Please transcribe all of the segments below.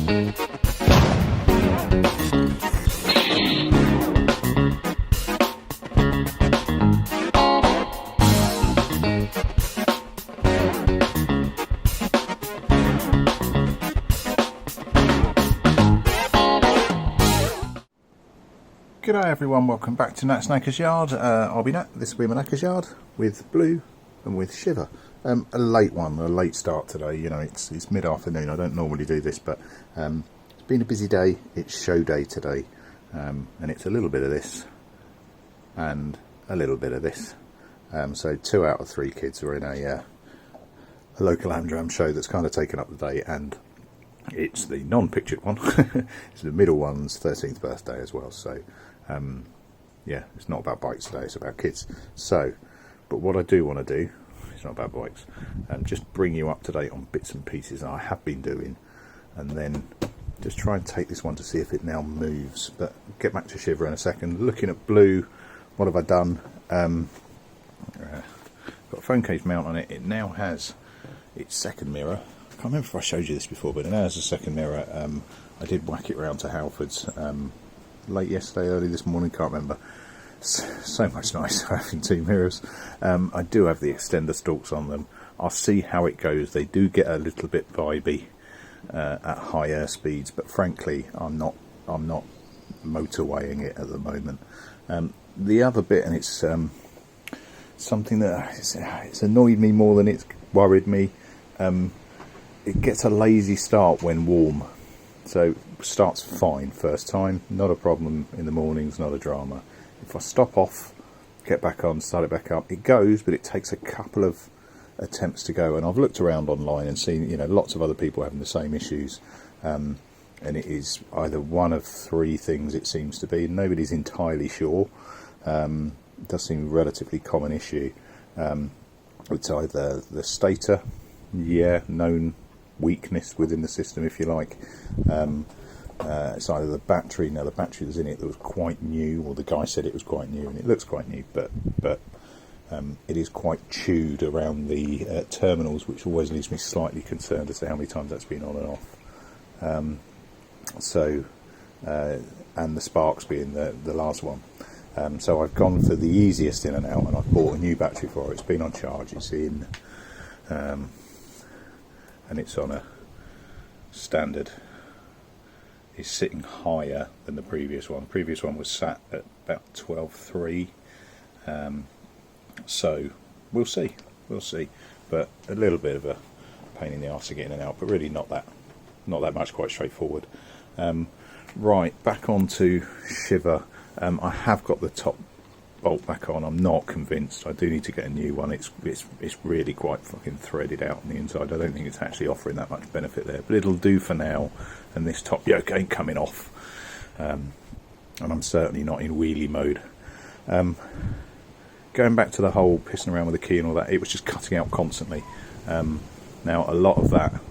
G'day everyone, welcome back to Nat's Knackers Yard. I'll be Nat, this will be my Knackers Yard with Blue and with Shiver. A late one, a late start today. You know, it's mid-afternoon, I don't normally do this, but it's been a busy day. It's show day today, and it's a little bit of this and a little bit of this. So 2 out of 3 kids are in a local Amdram show that's kind of taken up the day, and it's the non-pictured one. It's the middle one's 13th birthday as well, so yeah, it's not about bikes today, it's about kids. So, but what I do want to do, it's not about bikes, just bring you up to date on bits and pieces that I have been doing, and then just try and take this one to see if it now moves. But get back to Shiver in a second. Looking at Blue, what have I done? Got a phone case mount on it. It now has its second mirror. I can't remember if I showed you this before, but it now has a second mirror. I did whack it round to Halford's late yesterday, early this morning, can't remember. So much nicer having 2 mirrors. I do have the extender stalks on them. I'll see how it goes. They do get a little bit vibey at higher speeds, but frankly I'm not motorwaying it at the moment. The other bit, and it's something that it's annoyed me more than it's worried me, it gets a lazy start when warm. So starts fine first time, not a problem in the mornings, not a drama. If I stop off, get back on, start it back up, it goes, but it takes a couple of attempts to go. And I've looked around online and seen, you know, lots of other people having the same issues, and it is either one of 3 things it seems to be. Nobody's entirely sure. It does seem a relatively common issue. It's either the stator, known weakness within the system, if you like. It's either the battery. Now the battery that's in it that was quite new, or the guy said it was quite new, and it looks quite new, but it is quite chewed around the terminals, which always leaves me slightly concerned as to how many times that's been on and off. And the sparks being the last one. So I've gone for the easiest in and out, and I've bought a new battery for it. It's been on charge, it's in, and it's on a standard. It's sitting higher than the previous one. The previous one was sat at about 12.3. So we'll see, but a little bit of a pain in the arse to get in and out, but really not that much, quite straightforward. Right, back onto Shiver. I have got the top bolt back on. I'm not convinced. I do need to get a new one. It's really quite fucking threaded out on the inside. I don't think it's actually offering that much benefit there, but it'll do for now. And this top yoke ain't coming off, and I'm certainly not in wheelie mode. Going back to the whole pissing around with the key and all that, it was just cutting out constantly. Now a lot of that,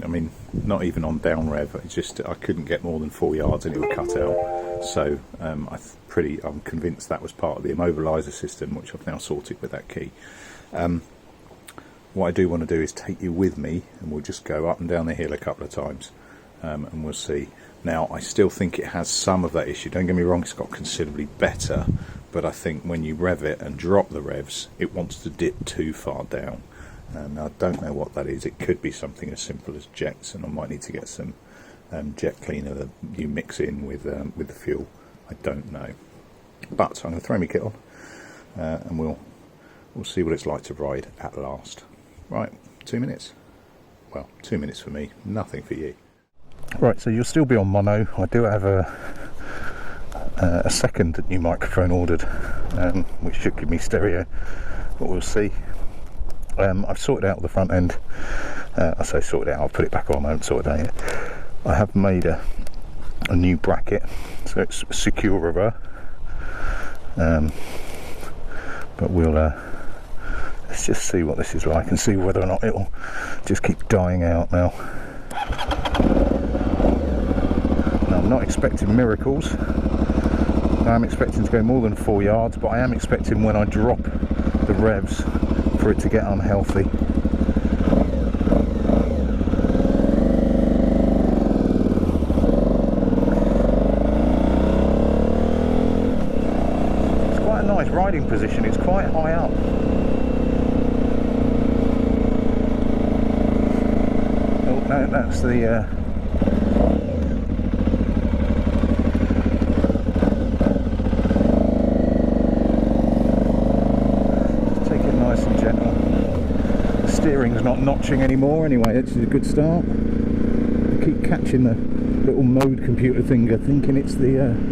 I mean, not even on down rev, it's just I couldn't get more than 4 yards and it would cut out. So I'm convinced that was part of the immobiliser system, which I've now sorted with that key. What I do want to do is take you with me, and we'll just go up and down the hill a couple of times, and we'll see. Now I still think it has some of that issue, don't get me wrong, it's got considerably better, but I think when you rev it and drop the revs, it wants to dip too far down. Now I don't know what that is. It could be something as simple as jets, and I might need to get some jet cleaner that you mix in with the fuel. I don't know, but I'm going to throw my kit on, and we'll see what it's like to ride at last. Right, 2 minutes. Well, 2 minutes for me, nothing for you. Right, so you'll still be on mono. I do have a second new microphone ordered, which should give me stereo, but we'll see. I've sorted out the front end. I say sorted out, I'll put it back on, I haven't sorted out yet. I have made a new bracket, so it's securer, but we'll let's just see what this is like and see whether or not it'll just keep dying out now. Now I'm not expecting miracles. I'm expecting to go more than 4 yards, but I am expecting when I drop the revs for it to get unhealthy. riding position, it's quite high up. Oh no, that's the just take it nice and gentle. The steering's not notching anymore anyway, which is a good start. I keep catching the little mode computer finger, thinking it's the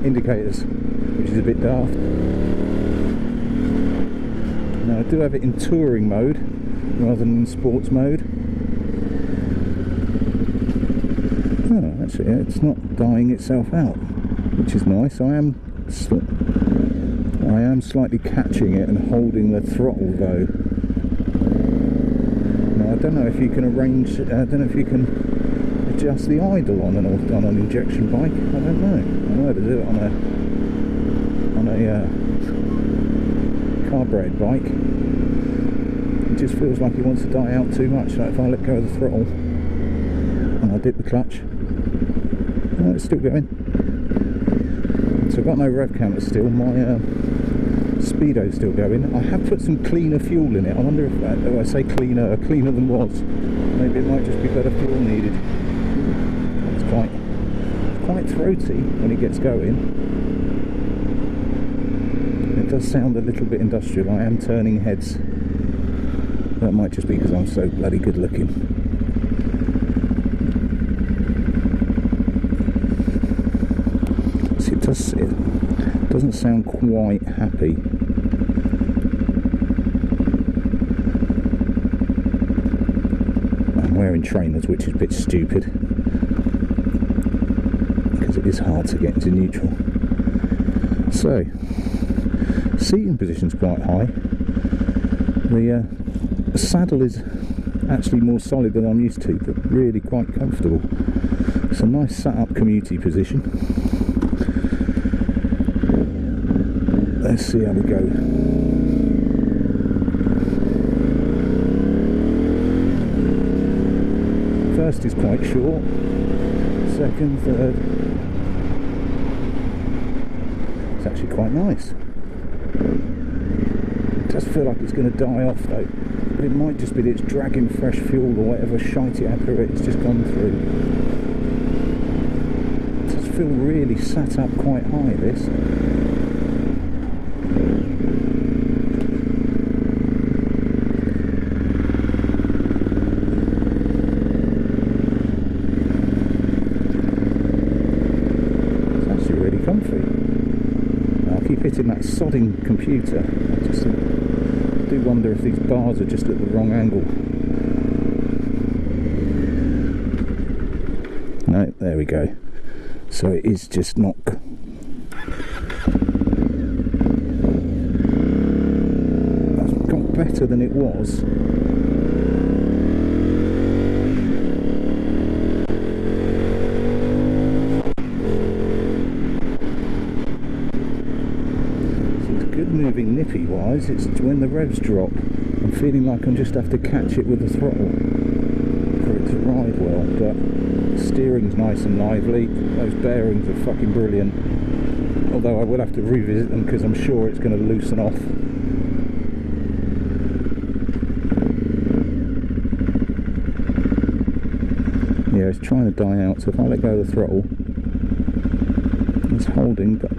indicators, which is a bit daft. Now I do have it in touring mode rather than in sports mode. Oh, actually, it's not dying itself out, which is nice. I am slightly catching it and holding the throttle though. Now I don't know if you can arrange. I don't know if you can adjust the idle on an injection bike. I don't know. I know how to do it on a carbureted bike. It just feels like it wants to die out too much. Like if I let go of the throttle and I dip the clutch, oh, it's still going. So I've got no rev counter still. My speedo's still going. I have put some cleaner fuel in it. I wonder if I say cleaner than was. Maybe it might just be better fuel needed. It's quite throaty when it gets going. It does sound a little bit industrial. I am turning heads. That might just be because I'm so bloody good looking. See, it doesn't sound quite happy. I'm wearing trainers, which is a bit stupid because it is hard to get into neutral. So, seating position's quite high. The saddle is actually more solid than I'm used to, but really quite comfortable. It's a nice sat-up commutey position. Let's see how we go. First is quite short, second, third. It's actually quite nice. It does feel like it's going to die off though. But it might just be that it's dragging fresh fuel or whatever shitey apparate it's just gone through. It does feel really sat up quite high, this. It's actually really comfy. I'll keep hitting that sodding computer. I just do wonder if these bars are just at the wrong angle. No, there we go. So it is just not. That's got better than it was. Moving nippy wise, it's when the revs drop, I'm feeling like I'm just have to catch it with the throttle for it to ride well, but steering's nice and lively. Those bearings are fucking brilliant, although I will have to revisit them because I'm sure it's going to loosen off. Yeah, it's trying to die out, so if I let go of the throttle, it's holding, but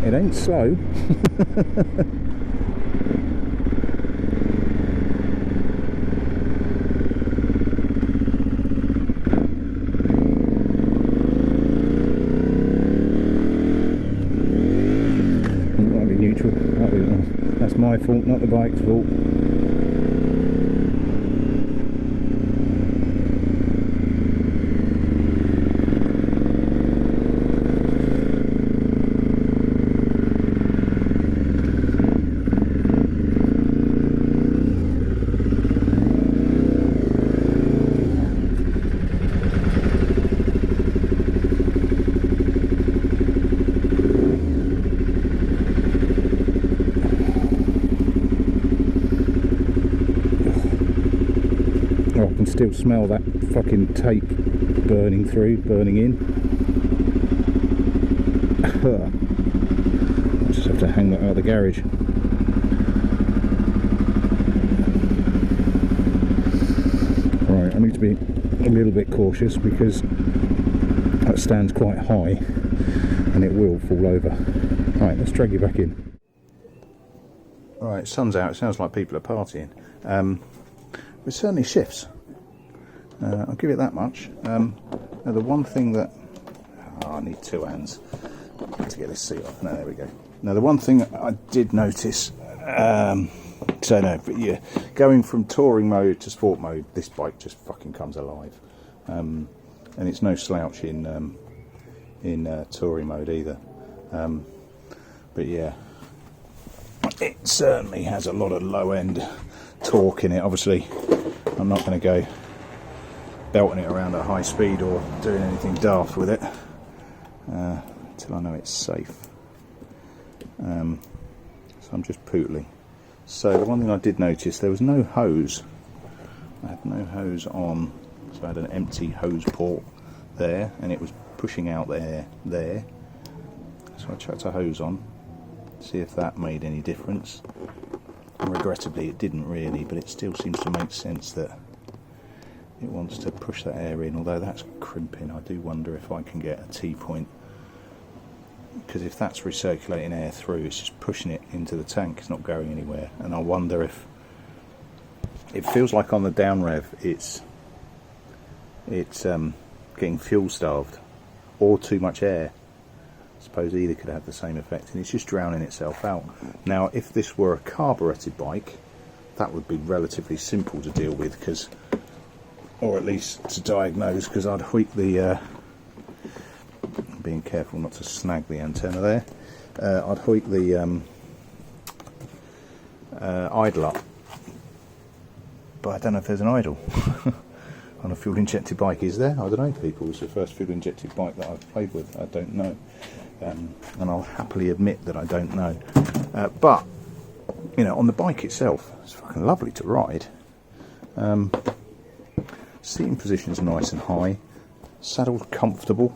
it ain't slow. Might be neutral. That's my fault, not the bike's fault. Oh, I can still smell that fucking tape burning in. I just have to hang that out of the garage. Right, I need to be a little bit cautious because that stands quite high and it will fall over. Right, let's drag you back in. Right, sun's out, it sounds like people are partying. It certainly shifts. I'll give it that much. Now the one thing that... I need two hands to get this seat off. No, there we go. Now the one thing I did notice... so no, but yeah, going from touring mode to sport mode, this bike just fucking comes alive. And it's no slouch in touring mode either. But yeah, it certainly has a lot of low end torque in it. Obviously I'm not going to go belting it around at high speed or doing anything daft with it until I know it's safe. So I'm just pootly. So the one thing I did notice, there was no hose. I had no hose on, so I had an empty hose port there, and it was pushing out there. So I chucked a hose on, see if that made any difference. And regrettably it didn't really, but it still seems to make sense that it wants to push that air in, although that's crimping. I do wonder if I can get a T-point, because if that's recirculating air through, it's just pushing it into the tank, it's not going anywhere. And I wonder if it feels like on the down rev it's getting fuel starved or too much air. I suppose either could have the same effect, and it's just drowning itself out. Now if this were a carburetted bike, that would be relatively simple to deal with, because, or at least to diagnose, because I'd hoik the being careful not to snag the antenna there, I'd hoik the idle up, but I don't know if there's an idle on a fuel injected bike. Is there? I don't know, people. It's the first fuel injected bike that I've played with. I don't know, and I'll happily admit that I don't know. But you know, on the bike itself, it's fucking lovely to ride. Seating position's nice and high, saddle's comfortable.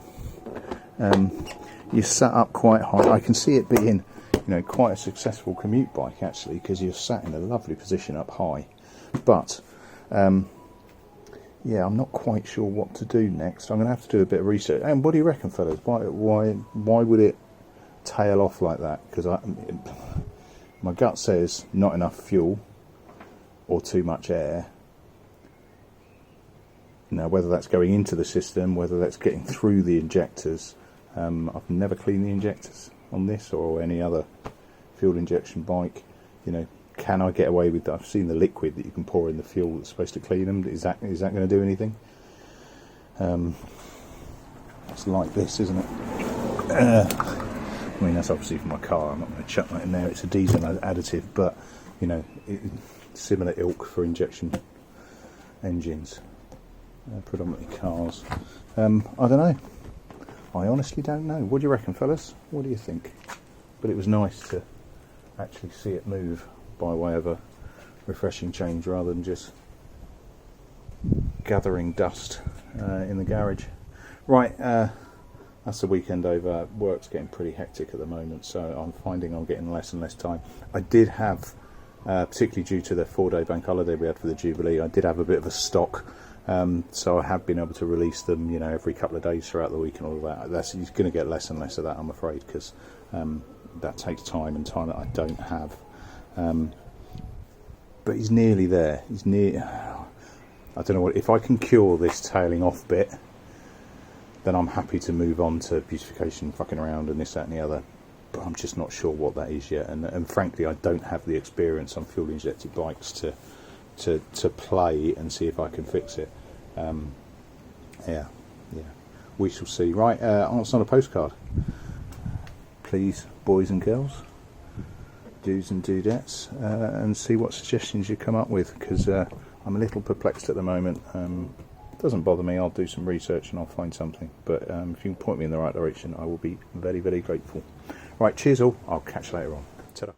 You're sat up quite high. I can see it being, you know, quite a successful commute bike actually, because you're sat in a lovely position up high. But yeah, I'm not quite sure what to do next. I'm going to have to do a bit of research. And what do you reckon, fellas? Why would it tail off like that? Because my gut says not enough fuel or too much air. Now, whether that's going into the system, whether that's getting through the injectors, I've never cleaned the injectors on this or any other fuel injection bike. You know, can I get away with that? I've seen the liquid that you can pour in the fuel that's supposed to clean them. Is that going to do anything? It's like this, isn't it? I mean, that's obviously for my car. I'm not going to chuck that in there. It's a diesel additive, but you know, similar ilk for injection engines. Predominantly cars. I don't know. I honestly don't know. What do you reckon, fellas? What do you think? But it was nice to actually see it move by way of a refreshing change rather than just gathering dust in the garage. Right, that's the weekend over. Work's getting pretty hectic at the moment, so I'm finding I'm getting less and less time. I did have, particularly due to the 4-day bank holiday we had for the Jubilee, I did have a bit of a stock. So I have been able to release them, you know, every couple of days throughout the week and all of that. You're going to get less and less of that, I'm afraid, because that takes time and time that I don't have. But he's nearly there. He's near. I don't know what. If I can cure this tailing off bit, then I'm happy to move on to beautification, fucking around, and this, that, and the other. But I'm just not sure what that is yet. And frankly, I don't have the experience on fuel injected bikes to play and see if I can fix it. Yeah, we shall see. Right, answer on a postcard, please, boys and girls, dudes and dudettes, and see what suggestions you come up with, because I'm a little perplexed at the moment. It doesn't bother me. I'll do some research and I'll find something, but if you can point me in the right direction, I will be very, very grateful. Right, cheers all. I'll catch you later on. Ta-da.